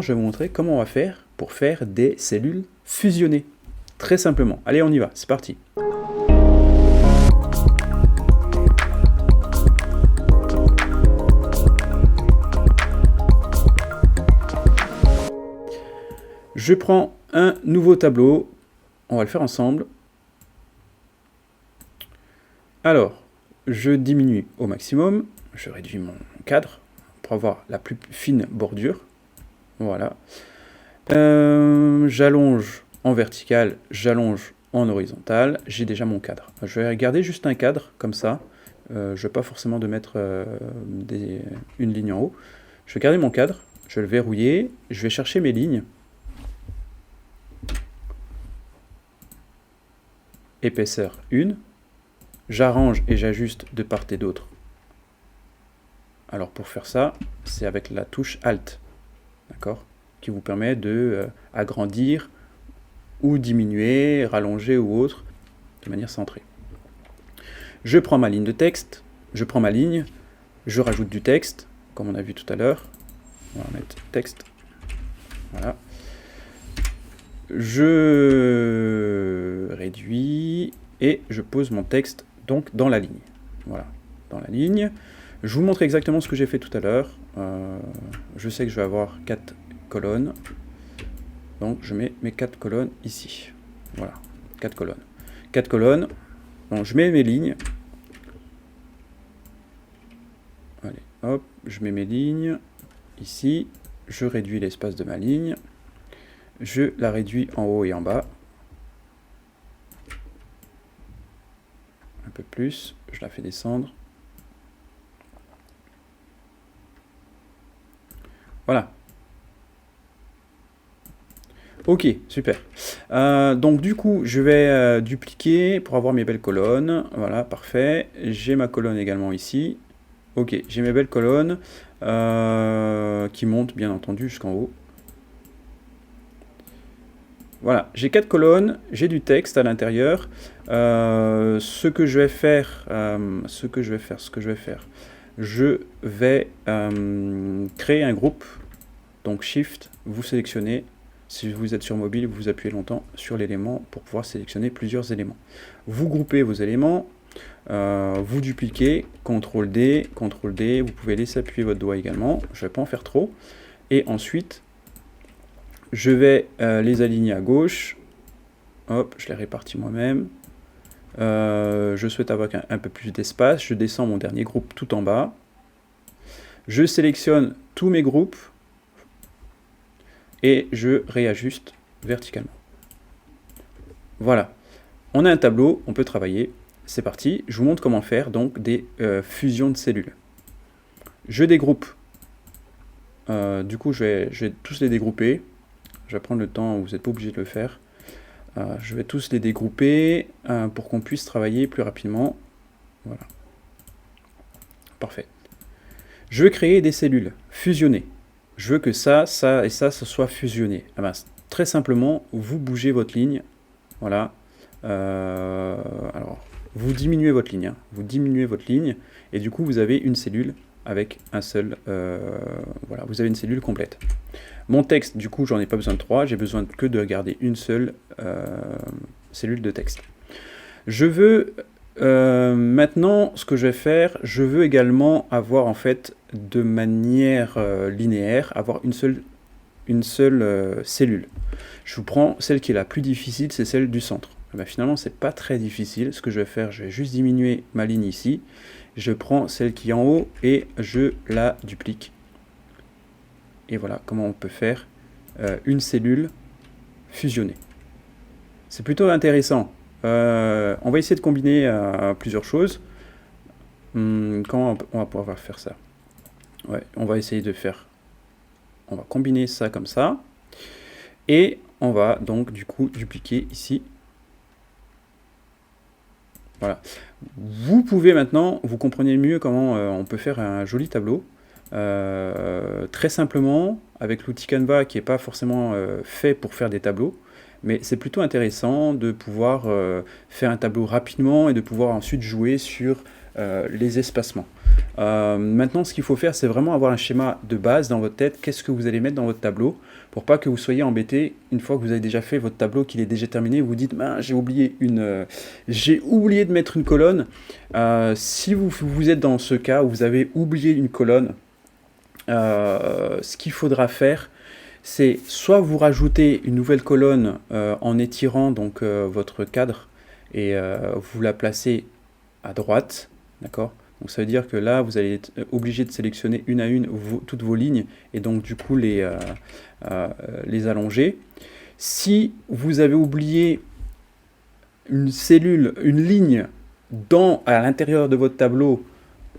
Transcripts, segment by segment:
Je vais vous montrer comment on va faire pour faire des cellules fusionnées. Très simplement. Allez, on y va, c'est parti. Je prends un nouveau tableau. On va le faire ensemble. Alors, je diminue au maximum. Je réduis mon cadre pour avoir la plus fine bordure. Voilà. J'allonge en vertical, j'allonge en horizontal. J'ai déjà mon cadre. Je vais garder juste un cadre, comme ça. Je ne vais pas forcément de mettre une ligne en haut. Je vais garder mon cadre, je vais le verrouiller. Je vais chercher mes lignes. Épaisseur 1. J'arrange et j'ajuste de part et d'autre. Alors pour faire ça, c'est avec la touche Alt, d'accord, qui vous permet de agrandir ou diminuer, rallonger ou autre, de manière centrée. Je prends ma ligne de texte, je prends ma ligne, je rajoute du texte, comme on a vu tout à l'heure. On va mettre texte. Voilà. Je réduis et je pose mon texte donc dans la ligne. Voilà, dans la ligne. Je vous montre exactement ce que j'ai fait tout à l'heure. Je sais que je vais avoir 4 colonnes. Donc je mets mes 4 colonnes ici. Voilà, 4 colonnes. 4 colonnes. Bon, je mets mes lignes. Allez, hop, je mets mes lignes ici. Je réduis l'espace de ma ligne. Je la réduis en haut et en bas. Un peu plus. Je la fais descendre. Voilà. Ok, super. Donc du coup, je vais dupliquer pour avoir mes belles colonnes. Voilà, parfait. J'ai ma colonne également ici. Ok, j'ai mes belles colonnes qui montent bien entendu jusqu'en haut. Voilà, j'ai 4 colonnes, j'ai du texte à l'intérieur. Ce que je vais faire, je vais créer un groupe. Donc Shift, vous sélectionnez. Si vous êtes sur mobile, vous appuyez longtemps sur l'élément pour pouvoir sélectionner plusieurs éléments. Vous groupez vos éléments, vous dupliquez, CTRL D, CTRL D. Vous pouvez laisser appuyer votre doigt également. Je ne vais pas en faire trop. Et ensuite, je vais les aligner à gauche. Hop, je les répartis moi-même. Je souhaite avoir un peu plus d'espace. Je descends mon dernier groupe tout en bas. Je sélectionne tous mes groupes. Et je réajuste verticalement. Voilà. On a un tableau, on peut travailler. C'est parti. Je vous montre comment faire donc des fusions de cellules. Je dégroupe. Du coup, je vais tous les dégrouper. Je vais prendre le temps, vous n'êtes pas obligé de le faire. Je vais tous les dégrouper pour qu'on puisse travailler plus rapidement. Voilà. Parfait. Je veux créer des cellules fusionnées. Je veux que ça et ça soit fusionné. Ah ben, très simplement, vous bougez votre ligne. Voilà. Alors, vous diminuez votre ligne. Vous diminuez votre ligne. Et du coup, vous avez une cellule avec un seul... voilà, vous avez une cellule complète. Mon texte, du coup, j'en ai pas besoin de 3. J'ai besoin que de garder une seule cellule de texte. Je veux... maintenant, ce que je vais faire, je veux également avoir en fait de manière linéaire, avoir une seule cellule. Je vous prends celle qui est la plus difficile, c'est celle du centre. Ben, finalement, c'est pas très difficile. Ce que je vais faire, je vais juste diminuer ma ligne ici. Je prends celle qui est en haut et je la duplique. Et voilà comment on peut faire une cellule fusionnée. C'est plutôt intéressant. On va essayer de combiner plusieurs choses. Comment on va pouvoir faire ça? Ouais, on va essayer de faire... On va combiner ça comme ça. Et on va donc du coup dupliquer ici. Voilà. Vous pouvez maintenant, vous comprenez mieux comment on peut faire un joli tableau. Très simplement, avec l'outil Canva qui n'est pas forcément fait pour faire des tableaux. Mais c'est plutôt intéressant de pouvoir faire un tableau rapidement et de pouvoir ensuite jouer sur les espacements. Maintenant, ce qu'il faut faire, c'est vraiment avoir un schéma de base dans votre tête. Qu'est-ce que vous allez mettre dans votre tableau pour pas que vous soyez embêté une fois que vous avez déjà fait votre tableau, qu'il est déjà terminé. Vous dites, j'ai oublié de mettre une colonne. Si vous êtes dans ce cas où vous avez oublié une colonne, ce qu'il faudra faire, c'est soit vous rajoutez une nouvelle colonne en étirant donc votre cadre et vous la placez à droite, d'accord? Donc ça veut dire que là, vous allez être obligé de sélectionner une à une toutes vos lignes et donc du coup les allonger. Si vous avez oublié une cellule, une ligne à l'intérieur de votre tableau,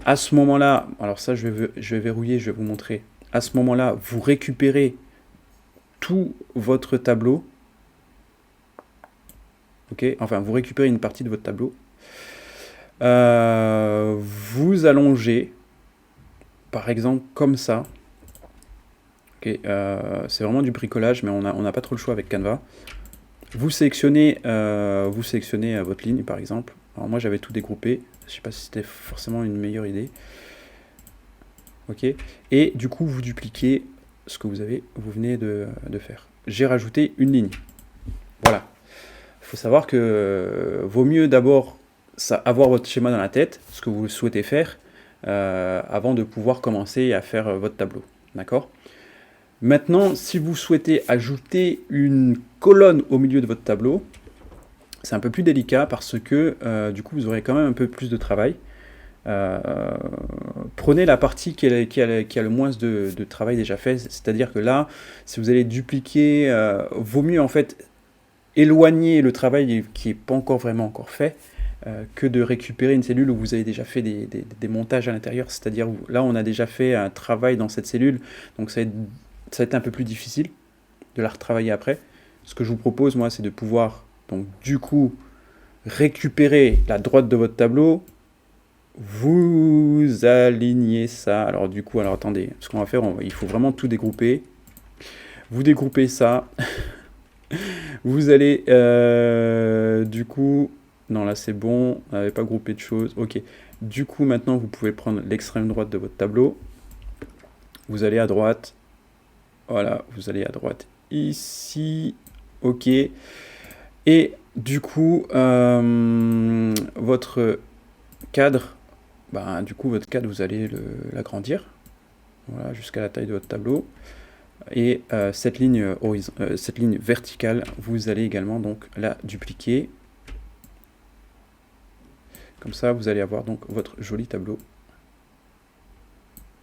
à ce moment-là, alors ça je vais verrouiller, je vais vous montrer. À ce moment-là, vous récupérez tout votre tableau. Ok, enfin vous récupérez une partie de votre tableau. Vous allongez, par exemple comme ça. Okay, c'est vraiment du bricolage, mais on n'a pas trop le choix avec Canva. Vous sélectionnez votre ligne, par exemple. Alors moi, j'avais tout dégroupé. Je ne sais pas si c'était forcément une meilleure idée. Ok. Et du coup, vous dupliquez ce que vous venez de faire. J'ai rajouté une ligne. Voilà. Il faut savoir que vaut mieux d'abord avoir votre schéma dans la tête, ce que vous souhaitez faire, avant de pouvoir commencer à faire votre tableau. D'accord ? Maintenant, si vous souhaitez ajouter une colonne au milieu de votre tableau, c'est un peu plus délicat parce que du coup, vous aurez quand même un peu plus de travail. Prenez la partie qui a le moins de travail déjà fait, c'est-à-dire que là, si vous allez dupliquer, vaut mieux en fait éloigner le travail qui n'est pas vraiment fait, que de récupérer une cellule où vous avez déjà fait des montages à l'intérieur, c'est-à-dire là, on a déjà fait un travail dans cette cellule, donc ça va être un peu plus difficile de la retravailler après. Ce que je vous propose, moi, c'est de pouvoir, donc du coup, récupérer la droite de votre tableau, vous alignez ça. Alors du coup, attendez, ce qu'on va faire, il faut vraiment tout dégrouper. Vous dégroupez ça. Vous allez, du coup, non là c'est bon, on n'avait pas groupé de choses. Ok, du coup maintenant vous pouvez prendre l'extrême droite de votre tableau. Vous allez à droite. Voilà, vous allez à droite ici. Ok. Et du coup, votre cadre, du coup, votre cadre, vous allez l'agrandir. Voilà, jusqu'à la taille de votre tableau. Et cette ligne verticale, vous allez également donc la dupliquer. Comme ça, vous allez avoir donc votre joli tableau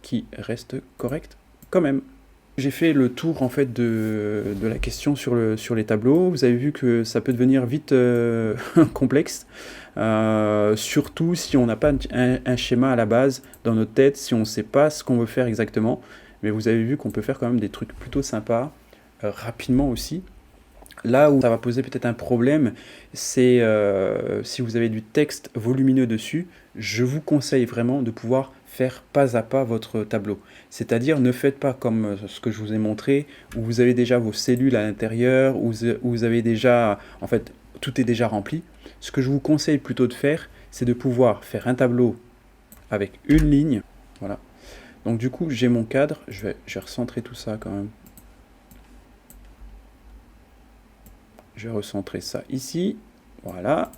qui reste correct quand même. J'ai fait le tour en fait de la question sur les tableaux. Vous avez vu que ça peut devenir vite complexe, surtout si on n'a pas un schéma à la base dans notre tête, si on ne sait pas ce qu'on veut faire exactement. Mais vous avez vu qu'on peut faire quand même des trucs plutôt sympas, rapidement aussi. Là où ça va poser peut-être un problème, c'est si vous avez du texte volumineux dessus, je vous conseille vraiment de pouvoir faire pas à pas votre tableau. C'est-à-dire, ne faites pas comme ce que je vous ai montré, où vous avez déjà vos cellules à l'intérieur, où vous avez déjà, en fait, tout est déjà rempli. Ce que je vous conseille plutôt de faire, c'est de pouvoir faire un tableau avec une ligne. Voilà. Donc du coup, j'ai mon cadre, je vais recentrer tout ça quand même. Je vais recentrer ça ici, voilà.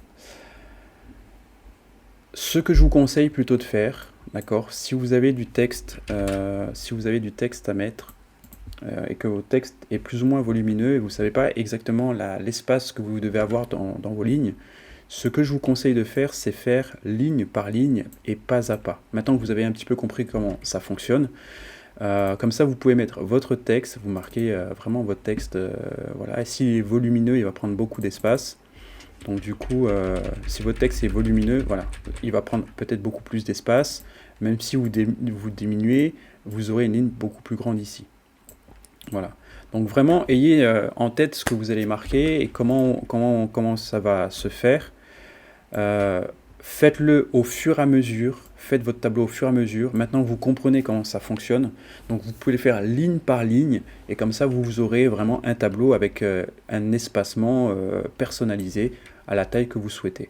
Ce que je vous conseille plutôt de faire, d'accord, si vous avez du texte, à mettre et que votre texte est plus ou moins volumineux et vous ne savez pas exactement l'espace que vous devez avoir dans vos lignes, ce que je vous conseille de faire, c'est faire ligne par ligne et pas à pas. Maintenant que vous avez un petit peu compris comment ça fonctionne, comme ça vous pouvez mettre votre texte, vous marquez vraiment votre texte, voilà. Et s'il est volumineux, il va prendre beaucoup d'espace. Donc du coup, si votre texte est volumineux, voilà, il va prendre peut-être beaucoup plus d'espace. Même si vous diminuez, vous aurez une ligne beaucoup plus grande ici. Voilà. Donc vraiment, ayez en tête ce que vous allez marquer et comment ça va se faire. Faites-le au fur et à mesure. Faites votre tableau au fur et à mesure. Maintenant, vous comprenez comment ça fonctionne. Donc, vous pouvez le faire ligne par ligne. Et comme ça, vous aurez vraiment un tableau avec un espacement personnalisé à la taille que vous souhaitez.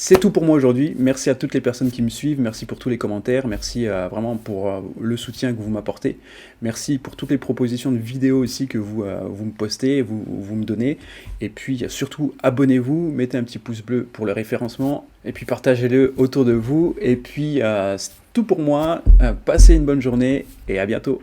C'est tout pour moi aujourd'hui. Merci à toutes les personnes qui me suivent. Merci pour tous les commentaires. Merci vraiment pour le soutien que vous m'apportez. Merci pour toutes les propositions de vidéos aussi que vous me postez, vous me donnez. Et puis surtout, abonnez-vous, mettez un petit pouce bleu pour le référencement. Et puis partagez-le autour de vous. Et puis c'est tout pour moi. Passez une bonne journée et à bientôt.